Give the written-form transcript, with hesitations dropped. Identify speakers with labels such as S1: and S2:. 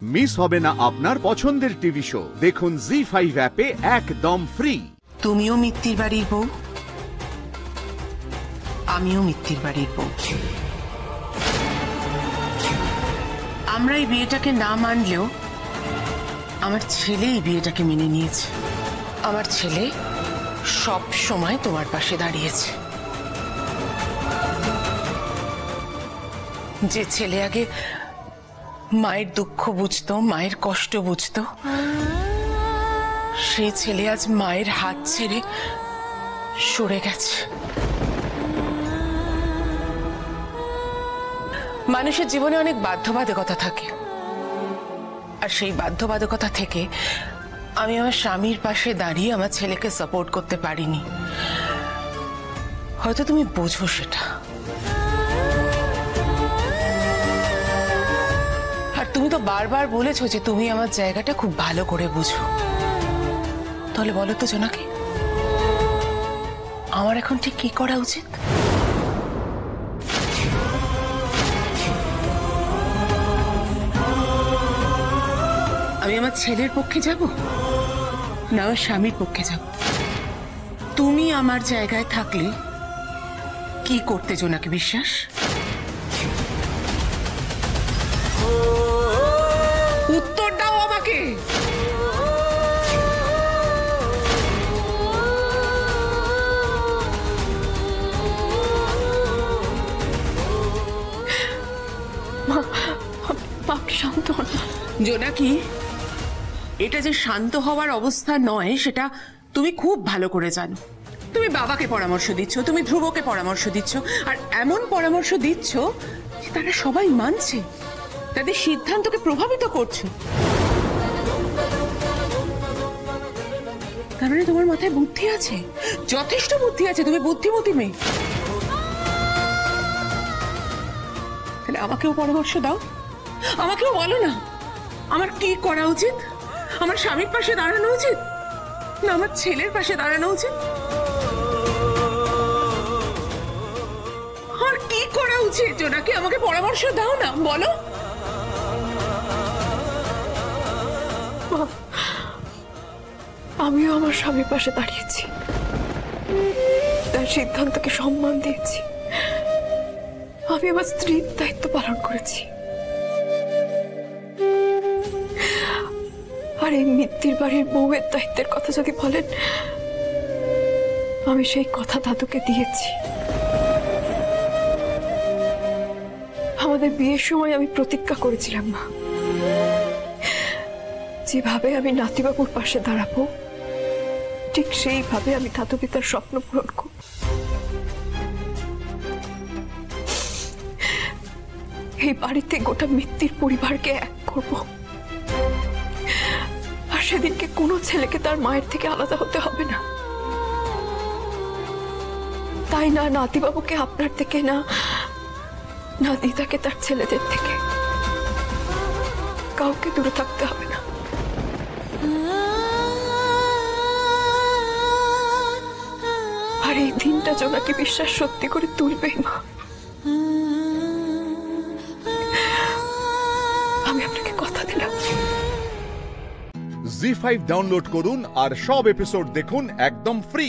S1: Miss হবে না আপনার পছন্দের টিভি শো। দেখুন জি5 অ্যাপে একদম ফ্রি।
S2: তুমিও মিত্তির বাড়ির বউ, আমিও মিত্তির বাড়ির বউ। আমরা এই বিয়েটাকে না মানলেও আমার ছেলে এই বিয়েটাকে মেনে নিয়েছে। আমার ছেলে সব সময় তোমার পাশে দাঁড়িয়েছে। যে ছেলে আগে মায়ের দুঃখ বুঝতো, মায়ের কষ্ট বুঝতো, সেই ছেলে আজ মায়ের হাত ছেড়ে সরে গেছে। মানুষের জীবনে অনেক বাধ্যবাধকতা থাকে, আর সেই বাধ্যবাধকতা থেকে আমি আমার স্বামীর পাশে দাঁড়িয়ে আমার ছেলেকে সাপোর্ট করতে পারিনি। হয়তো তুমি বোঝো সেটা। আর তুমি তো বারবার বলেছো যে তুমি আমার জায়গাটা খুব ভালো করে বুঝো। তাহলে বলো তো জোনাকি, আমার এখন ঠিক কি করা উচিত? আমি আমার ছেলের পক্ষে যাব না আমার স্বামীর পক্ষে যাব? তুমি আমার জায়গায় থাকলে কি করতে জোনাকি বিশ্বাস? উত্তর দাও আমাকে। শান্ত হন জোনাকি। এটা যে শান্ত হওয়ার অবস্থা নয় সেটা তুমি খুব ভালো করে জানো। তুমি বাবাকে পরামর্শ দিচ্ছ, তুমি ধ্রুবকে পরামর্শ দিচ্ছ, আর এমন পরামর্শ দিচ্ছ যে তারা সবাই মানছে, তাদের সিদ্ধান্তকে প্রভাবিত করছে। তার মানে তোমার মাথায় বুদ্ধি আছে, যথেষ্ট বুদ্ধি আছে, তুমি বুদ্ধিমতী মেয়ে। তাহলে আমাকেও পরামর্শ দাও, আমাকেও বলো না আমার কি করা উচিত। আমার স্বামীর পাশে দাঁড়ানো উচিত না আমার ছেলের পাশে দাঁড়ানো উচিত? আর কি করা উচিত জোনাকি? আমাকে পরামর্শ দাও না, বলো।
S3: আমিও আমার স্বামীর পাশে দাঁড়িয়েছি, তার সিদ্ধান্তকে সম্মান দিয়েছি। আমি আমার স্ত্রীর দায়িত্ব পালন করেছি। আর এই মিত্তির বাড়ির বউয়ের দায়িত্বের কথা যদি বলেন, আমি সেই কথা দাদুকে দিয়েছি। আমাদের বিয়ের সময় আমি প্রতিজ্ঞা করেছিলাম মা, যেভাবে আমি নাতিবাবুর পাশে দাঁড়াবো ঠিক সেইভাবে আমি দাদু পিতার স্বপ্ন পূরণ করব। এই বাড়িতে গোটা মিত্তির পরিবারকে এক করব, আর সেদিনকে কোনো ছেলেকে তার মায়ের থেকে আলাদা হতে হবে না। তাই না নাতিবাবুকে আপনার থেকে, না না দিদাকে তার ছেলেদের থেকে, কাউকে দূরে থাকতে হবে না। আর এই দিনটা জোনাকি বিশ্বাস সত্যি করে তুলবে মা, আমি আপনাকে কথা দিলাম।
S1: জি5 ডাউনলোড করুন আর সব এপিসোড দেখুন একদম ফ্রি।